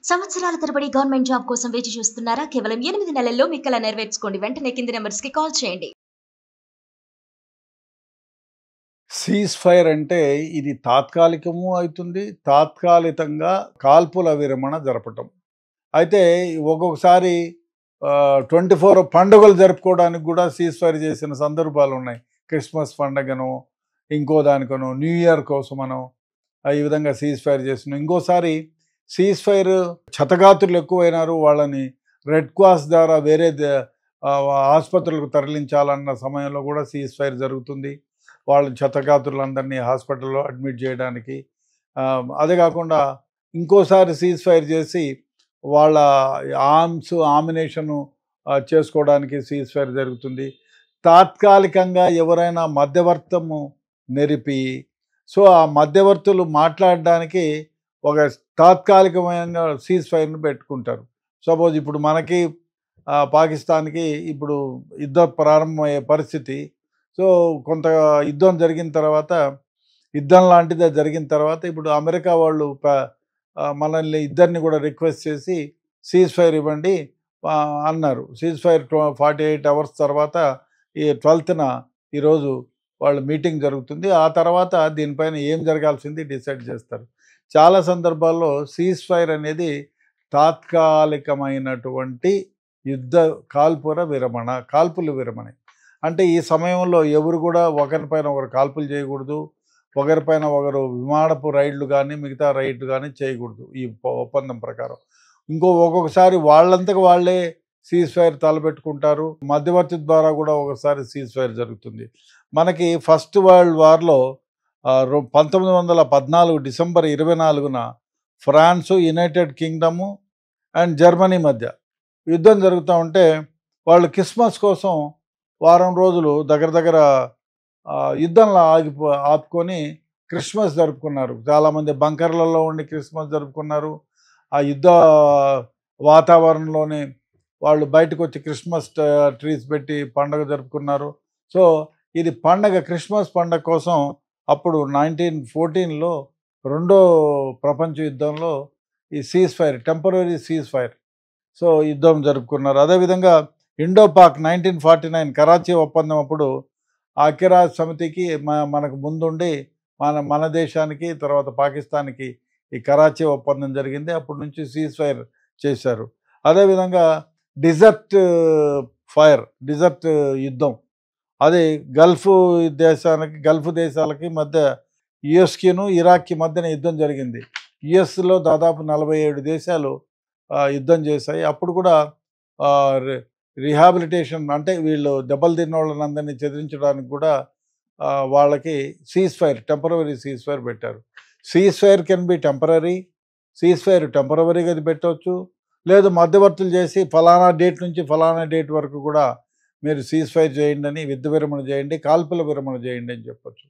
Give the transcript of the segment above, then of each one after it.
సంవత్సరాల తరబడి government job కోసం వేచి చూస్తున్నారా? కేవలం 8 నెలల్లో మీ కల నెరవేర్చుకోండి. వెంటనే కింది నంబర్స్‌కి కాల్ చేయండి. సీజ్ ఫైర్ అంటే ఇది తాత్కాలికము అవుతుంది. తాత్కాలికంగా కాల్పుల విరమణ జరపటం. అయితే ఒక్కొక్కసారి 24 పండుగలు జరుపుకోవడానికి కూడా సీజ్ ఫైర్ చేసిన సందర్భాలు ఉన్నాయి. క్రిస్మస్ పండగను, ఇంకో దానికనో, న్యూ ఇయర్ కోసమనో ఈ విధంగా సీజ్ ఫైర్ చేసిన. ఇంకోసారి సీజ్ ఫైర్ క్షతగాత్రులు ఎక్కువైనారు, వాళ్ళని రెడ్ క్రాస్ ద్వారా వేరే ఆసుపత్రులకు తరలించాలన్న సమయంలో కూడా సీజ్ ఫైర్ జరుగుతుంది. వాళ్ళ క్షతగాత్రులందరినీ హాస్పిటల్లో అడ్మిట్ చేయడానికి. అదే కాకుండా ఇంకోసారి సీజ్ ఫైర్ చేసి వాళ్ళ ఆర్మ్స్ ఆమినేషను చేసుకోవడానికి సీజ్ ఫైర్ జరుగుతుంది. తాత్కాలికంగా ఎవరైనా మధ్యవర్తము నెరిపి, సో ఆ మధ్యవర్తులు మాట్లాడడానికి ఒక తాత్కాలికమైన సీజ్ ఫైర్ను పెట్టుకుంటారు. సపోజ్ ఇప్పుడు మనకి పాకిస్తాన్కి ఇప్పుడు యుద్ధం ప్రారంభమయ్యే పరిస్థితి. సో కొంత యుద్ధం జరిగిన తర్వాత, యుద్ధం లాంటిదే జరిగిన తర్వాత ఇప్పుడు అమెరికా వాళ్ళు మనల్ని ఇద్దరిని కూడా రిక్వెస్ట్ చేసి సీజ్ ఫైర్ ఇవ్వండి అన్నారు. సీజ్ ఫైర్ 48 అవర్స్ తర్వాత ఈ 12న ఈరోజు వాళ్ళ మీటింగ్ జరుగుతుంది. ఆ తర్వాత దీనిపైన ఏం జరగాల్సింది డిసైడ్ చేస్తారు. చాలా సందర్భాల్లో సీజ్ ఫైర్ అనేది తాత్కాలికమైనటువంటి యుద్ధ కాల్పుల విరమణ. అంటే ఈ సమయంలో ఎవరు కూడా ఒకరిపైన ఒకరు కాల్పులు చేయకూడదు, ఒకరిపైన ఒకరు విమానపు రైళ్లు కానీ మిగతా రైళ్లు కానీ చేయకూడదు ఈ ఒప్పందం ప్రకారం. ఒక్కొక్కసారి వాళ్ళంతకు వాళ్ళే సీజ్ ఫైర్ తలపెట్టుకుంటారు. మధ్యవర్తి ద్వారా కూడా ఒకసారి సీజ్ ఫైర్ జరుగుతుంది. మనకి ఫస్ట్ వరల్డ్ వార్లో 1914 డిసెంబర్ 24న France, united kingdom and Germany మధ్య యుద్ధం జరుగుతూ ఉంటే వాళ్ళు క్రిస్మస్ కోసం వారం రోజులు దగ్గర యుద్ధంలో ఆపుకొని క్రిస్మస్ జరుపుకున్నారు. చాలామంది బంకర్లలో ఉండి క్రిస్మస్ జరుపుకున్నారు. ఆ యుద్ధ వాతావరణంలోనే వాళ్ళు బయటకు వచ్చి క్రిస్మస్ ట్రీస్ పెట్టి పండగ జరుపుకున్నారు. సో ఇది క్రిస్మస్ పండగ కోసం అప్పుడు 1914లో రెండో ప్రపంచ యుద్ధంలో ఈ cease fire, temporary cease fire, so యుద్ధం జరుపుకున్నారు. అదేవిధంగా ఇండోపాక్ 1949 కరాచీ ఒప్పందం అప్పుడు ఐక్యరాజ్య సమితికి మనకు ముందుండి మన దేశానికి తర్వాత పాకిస్తాన్కి ఈ కరాచీ ఒప్పందం జరిగింది. అప్పటి నుంచి సీజ్ ఫైర్ చేశారు. అదేవిధంగా డిజర్ట్ యుద్ధం, అది గల్ఫ్ దేశాలకి మధ్య యుఎస్కిను ఇరాక్కి మధ్యన యుద్ధం జరిగింది. యుఎస్లో దాదాపు 47 దేశాలు యుద్ధం చేశాయి. అప్పుడు కూడా రిహాబిలిటేషన్ అంటే వీళ్ళు దెబ్బలు తిన్న వాళ్ళని అందరినీ చెదిరించడానికి కూడా వాళ్ళకి ceasefire, temporary ceasefire పెట్టారు. Ceasefire can be temporary, ceasefire టెంపరరీగా పెట్టవచ్చు, లేదు మధ్యవర్తులు చేసి ఫలానా డేట్ నుంచి ఫలానా డేట్ వరకు కూడా మీరు సీజ్ ఫైర్ చేయండి అని, యుద్ధ విరమణ చేయండి, కాల్పుల విరమణ చేయండి అని చెప్పొచ్చు.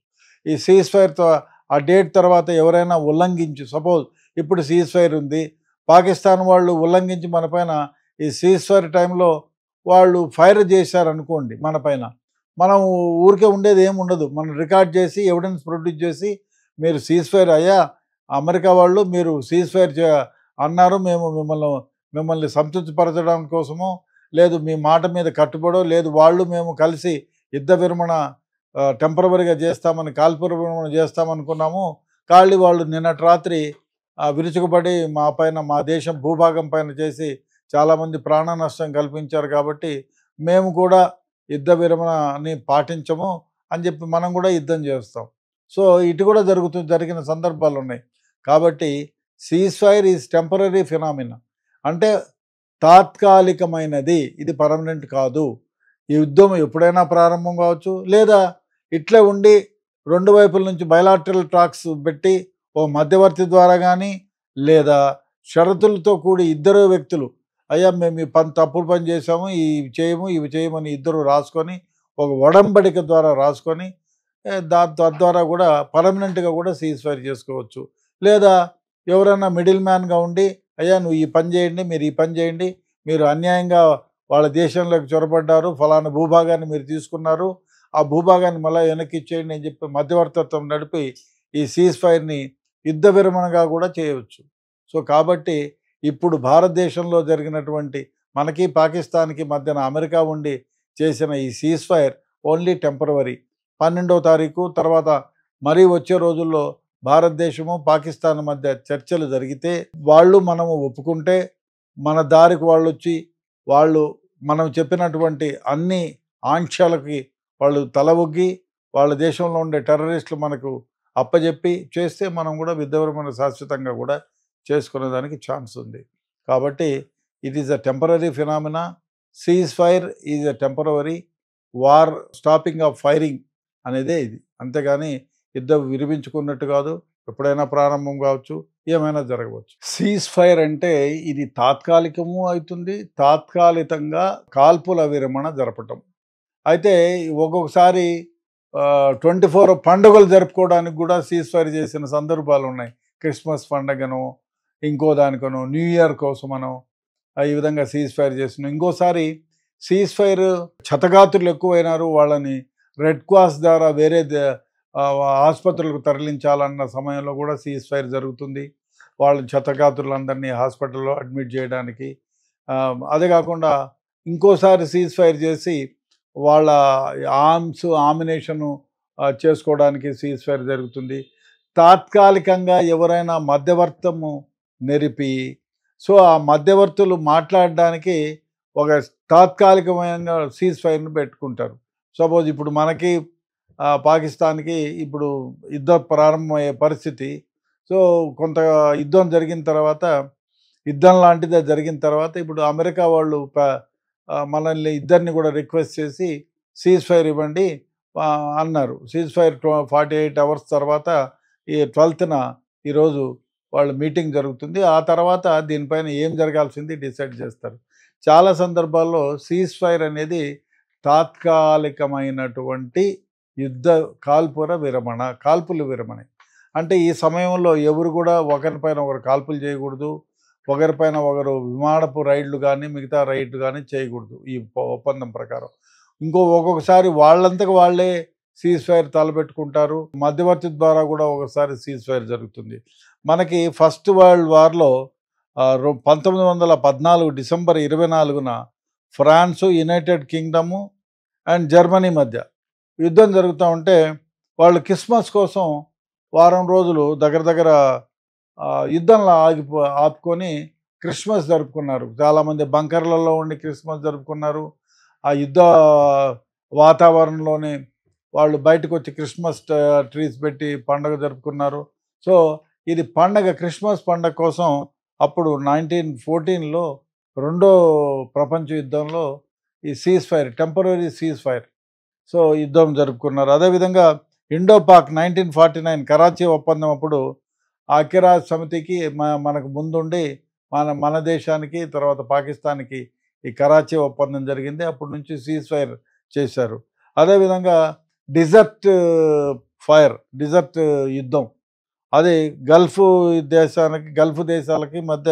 ఈ సీజ్ ఫైర్తో ఆ డేట్ తర్వాత ఎవరైనా ఉల్లంఘించి, సపోజ్ ఇప్పుడు సీజ్ ఫైర్ ఉంది, పాకిస్తాన్ వాళ్ళు ఉల్లంఘించి మన పైన ఈ సీజ్ ఫైర్ టైంలో వాళ్ళు ఫైర్ చేశారనుకోండి మన పైన, మనం ఊరికే ఉండేది ఏమి ఉండదు. మనం రికార్డ్ చేసి ఎవిడెన్స్ ప్రొడ్యూస్ చేసి, మీరు సీజ్ ఫైర్ అయ్యా, అమెరికా వాళ్ళు మీరు సీజ్ ఫైర్ అన్నారు, మేము మిమ్మల్ని సంతృప్తిపరచడం కోసమో, లేదు మీ మాట మీద కట్టుబడో, లేదు వాళ్ళు మేము కలిసి యుద్ధ విరమణ టెంపరవరీగా చేస్తామని, కాల్పుల విరమణ చేస్తామనుకున్నాము, వాళ్ళు నిన్నటి రాత్రి విరుచుకుపడి మా దేశం భూభాగం పైన చేసి చాలామంది ప్రాణ నష్టం కల్పించారు, కాబట్టి మేము కూడా యుద్ధ విరమణని పాటించము అని చెప్పి మనం కూడా యుద్ధం చేస్తాం. సో ఇటు కూడా జరిగిన సందర్భాలు ఉన్నాయి. కాబట్టి cease fire is temporary phenomena, అంటే తాత్కాలికమైనది, ఇది పర్మనెంట్ కాదు. ఈ యుద్ధం ఎప్పుడైనా ప్రారంభం కావచ్చు, లేదా ఇట్లే ఉండి రెండు వైపుల నుంచి బయలాటరల్ టాక్స్ పెట్టి ఓ మధ్యవర్తి ద్వారా కానీ, లేదా షరతులతో కూడి ఇద్దరు వ్యక్తులు, అయ్యా మేము ఈ తప్పుడు పని చేసాము, ఇవి చేయమని ఇద్దరు రాసుకొని ఒక ఒడంబడిక ద్వారా రాసుకొని తద్వారా కూడా పర్మనెంట్గా కూడా సీజ్ ఫైర్ చేసుకోవచ్చు. లేదా ఎవరైనా మిడిల్ మ్యాన్గా ఉండి, అయ్యా నువ్వు ఈ పని చేయండి, మీరు ఈ పని చేయండి, మీరు అన్యాయంగా వాళ్ళ దేశంలోకి చొరబడ్డారు, ఫలానా భూభాగాన్ని మీరు తీసుకున్నారు, ఆ భూభాగాన్ని మళ్ళీ వెనక్కి ఇచ్చేయండి అని చెప్పి మధ్యవర్తిత్వం నడిపి ఈ సీజ్ ఫైర్ని యుద్ధ విరమణగా కూడా చేయవచ్చు. సో కాబట్టి ఇప్పుడు భారతదేశంలో జరిగినటువంటి మనకి పాకిస్తాన్కి మధ్యన అమెరికా ఉండి చేసిన ఈ సీజ్ ఫైర్ ఓన్లీ టెంపరవరీ. 12వ తారీఖు తర్వాత మరీ వచ్చే రోజుల్లో భారతదేశము పాకిస్తాన్ మధ్య చర్చలు జరిగితే వాళ్ళు మనము ఒప్పుకుంటే మన దారికి వాళ్ళు వచ్చి వాళ్ళు మనం చెప్పినటువంటి అన్ని ఆంక్షలకి వాళ్ళు తల ఒగ్గి వాళ్ళ దేశంలో ఉండే టెర్రరిస్టులు మనకు అప్పజెప్పి చేస్తే మనం కూడా యుద్ధవిరమణ శాశ్వతంగా కూడా చేసుకునేదానికి ఛాన్స్ ఉంది. కాబట్టి it is a temporary phenomena. Cease fire is a temporary, war stopping of firing అనేదే ఇది. అంతేగాని యుద్ధం విరమించుకున్నట్టు కాదు. ఎప్పుడైనా ప్రారంభం కావచ్చు, ఏమైనా జరగవచ్చు. సీజ్ ఫైర్ అంటే ఇది తాత్కాలికము అవుతుంది, తాత్కాలికంగా కాల్పుల విరమణ జరపటం. అయితే ఒక్కొక్కసారి 24 పండుగలు జరుపుకోవడానికి కూడా సీజ్ ఫైర్ చేసిన సందర్భాలు ఉన్నాయి. క్రిస్మస్ పండగను, ఇంకో దానికనో, న్యూ ఇయర్ కోసమనో ఈ విధంగా సీజ్ ఫైర్ చేసిన. ఇంకోసారి సీజ్ ఫైర్ క్షతగాత్రులు ఎక్కువైనారు, వాళ్ళని రెడ్ క్రాస్ ద్వారా వేరే ఆసుపత్రులకు తరలించాలన్న సమయంలో కూడా సీజ్ ఫైర్ జరుగుతుంది. వాళ్ళ క్షతగాత్రులందరినీ హాస్పిటల్లో అడ్మిట్ చేయడానికి. అదే కాకుండా ఇంకోసారి సీజ్ ఫైర్ చేసి వాళ్ళ ఆర్మ్స్ ఆమినేషను చేసుకోవడానికి సీజ్ ఫైర్ జరుగుతుంది. తాత్కాలికంగా ఎవరైనా మధ్యవర్తము నెరిపి సో ఆ మధ్యవర్తులు మాట్లాడడానికి ఒక తాత్కాలికమైన సీజ్ ఫైర్ను పెట్టుకుంటారు. సపోజ్ ఇప్పుడు మనకి పాకిస్తాన్కి ఇప్పుడు యుద్ధం ప్రారంభమయ్యే పరిస్థితి. సో కొంత యుద్ధం జరిగిన తర్వాత, యుద్ధం లాంటిదే జరిగిన తర్వాత ఇప్పుడు అమెరికా వాళ్ళు మనల్ని ఇద్దరిని కూడా రిక్వెస్ట్ చేసి సీజ్ ఫైర్ ఇవ్వండి అన్నారు. సీజ్ ఫైర్ 48 అవర్స్ తర్వాత ఈ 12న ఈరోజు వాళ్ళ మీటింగ్ జరుగుతుంది. ఆ తర్వాత దీనిపైన ఏం జరగాల్సింది డిసైడ్ చేస్తారు. చాలా సందర్భాల్లో సీజ్ ఫైర్ అనేది తాత్కాలికమైనటువంటి యుద్ధ కాల్పుల విరమణ. అంటే ఈ సమయంలో ఎవరు కూడా ఒకరిపైన ఒకరు కాల్పులు చేయకూడదు, ఒకరిపైన ఒకరు విమానపు రైళ్లు కానీ మిగతా రైళ్లు కానీ చేయకూడదు ఈ ఒప్పందం ప్రకారం. ఒక్కొక్కసారి వాళ్ళంతకు వాళ్ళే సీజ్ ఫైర్ తలపెట్టుకుంటారు. మధ్యవర్తి ద్వారా కూడా ఒకసారి సీజ్ ఫైర్ జరుగుతుంది. మనకి ఫస్ట్ వరల్డ్ వార్లో 1914 డిసెంబర్ 24న France, united kingdom and Germany మధ్య యుద్ధం జరుగుతూ ఉంటే వాళ్ళు క్రిస్మస్ కోసం వారం రోజులు దగ్గర యుద్ధంలో ఆపుకొని క్రిస్మస్ జరుపుకున్నారు. చాలామంది బంకర్లలో ఉండి క్రిస్మస్ జరుపుకున్నారు. ఆ యుద్ధ వాతావరణంలోనే వాళ్ళు బయటకు వచ్చి క్రిస్మస్ ట్రీస్ పెట్టి పండగ జరుపుకున్నారు. సో ఇది పండగ, క్రిస్మస్ పండగ కోసం అప్పుడు 1914లో రెండో ప్రపంచ యుద్ధంలో ఈ cease fire, temporary cease fire so యుద్ధం జరుపుకున్నారు. అదేవిధంగా ఇండో పాక్ 1949 కరాచీ ఒప్పందం అప్పుడు ఐక్యరాజ్య సమితికి మనకు ముందుండి మన దేశానికి తర్వాత పాకిస్తాన్కి ఈ కరాచీ ఒప్పందం జరిగింది. అప్పటి నుంచి సీజ్ ఫైర్ చేశారు. అదేవిధంగా డిజర్ట్ యుద్ధం, అది గల్ఫ్ దేశాలకి మధ్య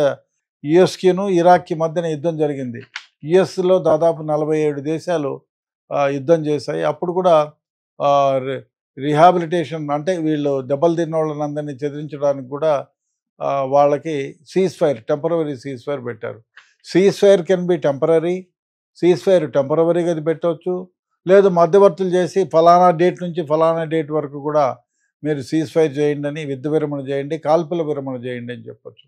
యుఎస్కిను ఇరాక్కి మధ్యన యుద్ధం జరిగింది. యుఎస్లో దాదాపు 47 దేశాలు యుద్ధం చేశాయి. అప్పుడు కూడా రిహాబిలిటేషన్ అంటే వీళ్ళు దెబ్బలు తిన్న వాళ్ళని అందరినీ చెదిరించడానికి కూడా వాళ్ళకి ceasefire, temporary ceasefire పెట్టారు. Ceasefire can be temporary, ceasefire టెంపరరీగా పెట్టవచ్చు, లేదు మధ్యవర్తులు చేసి ఫలానా డేట్ నుంచి ఫలానా డేట్ వరకు కూడా మీరు సీజ్ ఫైర్ చేయండి అని, యుద్ధ విరమణ చేయండి, కాల్పుల విరమణ చేయండి అని చెప్పచ్చు.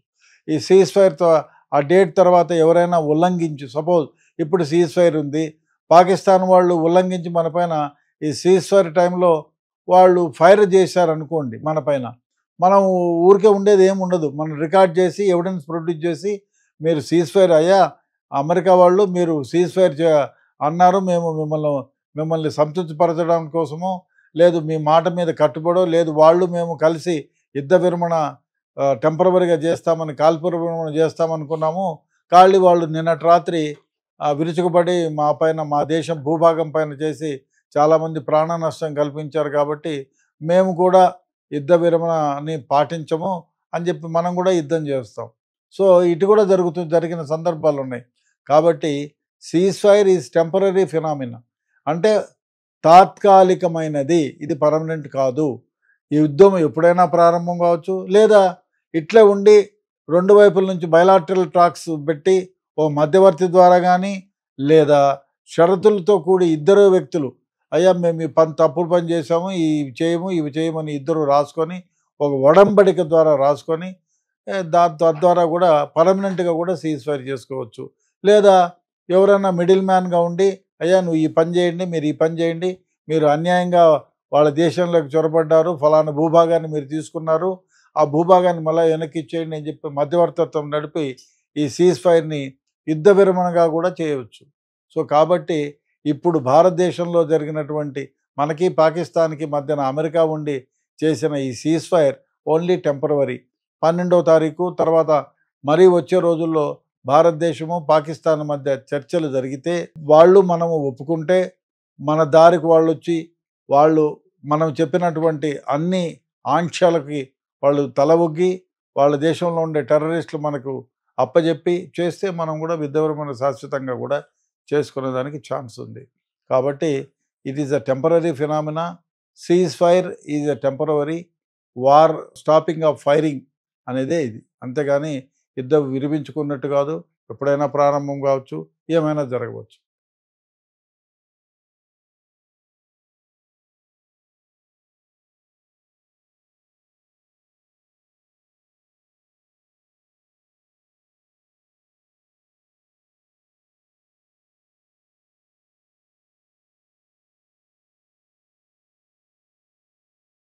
ఈ సీజ్ ఫైర్తో ఆ డేట్ తర్వాత ఎవరైనా ఉల్లంఘించి, సపోజ్ ఇప్పుడు సీజ్ ఫైర్ ఉంది, పాకిస్తాన్ వాళ్ళు ఉల్లంఘించి మన పైన ఈ సీజ్ ఫైర్ టైంలో వాళ్ళు ఫైర్ చేశారనుకోండి మన పైన, మనం ఊరికే ఉండేది ఏమి ఉండదు. మనం రికార్డ్ చేసి ఎవిడెన్స్ ప్రొడ్యూస్ చేసి మీరు సీజ్ ఫైర్ అయ్యా, అమెరికా వాళ్ళు మీరు సీజ్ ఫైర్ అన్నారు, మేము మిమ్మల్ని సంతృప్తిపరచడం కోసమో లేదు మీ మాట మీద కట్టుబడో లేదు వాళ్ళు మేము కలిసి యుద్ధ విరమణ టెంపరవరీగా చేస్తామని, కాల్పుల విరమణ చేస్తామనుకున్నాము, వాళ్ళు నిన్నటి రాత్రి విరుచుకుపడి మా దేశం భూభాగం పైన చేసి చాలామంది ప్రాణ నష్టం కల్పించారు కాబట్టి మేము కూడా యుద్ధ విరమణని పాటించము అని చెప్పి మనం కూడా యుద్ధం చేస్తాం. సో ఇటు కూడా జరిగిన సందర్భాలు ఉన్నాయి. కాబట్టి cease fire is temporary phenomena, అంటే తాత్కాలికమైనది, ఇది పర్మనెంట్ కాదు. ఈ యుద్ధం ఎప్పుడైనా ప్రారంభం కావచ్చు, లేదా ఇట్లే ఉండి రెండు వైపుల నుంచి బయలాటరల్ టాక్స్ పెట్టి ఓ మధ్యవర్తి ద్వారా కానీ లేదా షరతులతో కూడి ఇద్దరు వ్యక్తులు అయ్యా మేము ఈ తప్పుడు పని చేసాము ఇవి చేయమని ఇద్దరు రాసుకొని ఒక ఒడంబడిక ద్వారా రాసుకొని తద్వారా కూడా పర్మనెంట్గా కూడా సీజ్ ఫైర్ చేసుకోవచ్చు. లేదా ఎవరైనా మిడిల్ మ్యాన్గా ఉండి అయ్యా నువ్వు ఈ పని చేయండి, మీరు ఈ పని చేయండి, మీరు అన్యాయంగా వాళ్ళ దేశంలోకి చొరబడ్డారు, ఫలానా భూభాగాన్ని మీరు తీసుకున్నారు, ఆ భూభాగాన్ని మళ్ళీ వెనక్కి ఇచ్చేయండి అని చెప్పి మధ్యవర్తిత్వం నడిపి ఈ సీజ్ ఫైర్ని యుద్ధ విరమణగా కూడా చేయవచ్చు. సో కాబట్టి ఇప్పుడు భారతదేశంలో జరిగినటువంటి మనకి పాకిస్తాన్కి మధ్యన అమెరికా ఉండి చేసిన ఈ సీజ్ ఫైర్ ఓన్లీ టెంపరవరీ. 12వ తారీఖు తర్వాత మరీ వచ్చే రోజుల్లో భారతదేశము పాకిస్తాన్ మధ్య చర్చలు జరిగితే వాళ్ళు మనము ఒప్పుకుంటే మన దారికి వాళ్ళు వచ్చి వాళ్ళు మనం చెప్పినటువంటి అన్ని ఆంక్షలకి వాళ్ళు తల ఒగ్గి వాళ్ళ దేశంలో ఉండే టెర్రరిస్టులు మనకు అప్పజెప్పి చేస్తే మనం కూడా యుద్ధ విరమణ శాశ్వతంగా కూడా చేసుకునేదానికి ఛాన్స్ ఉంది. కాబట్టి it is a temporary phenomena. Cease fire is a temporary, war stopping of firing అనేదే ఇది. అంతేగాని యుద్ధం విరమించుకున్నట్టు కాదు. ఎప్పుడైనా ప్రారంభం కావచ్చు, ఏమైనా జరగవచ్చు.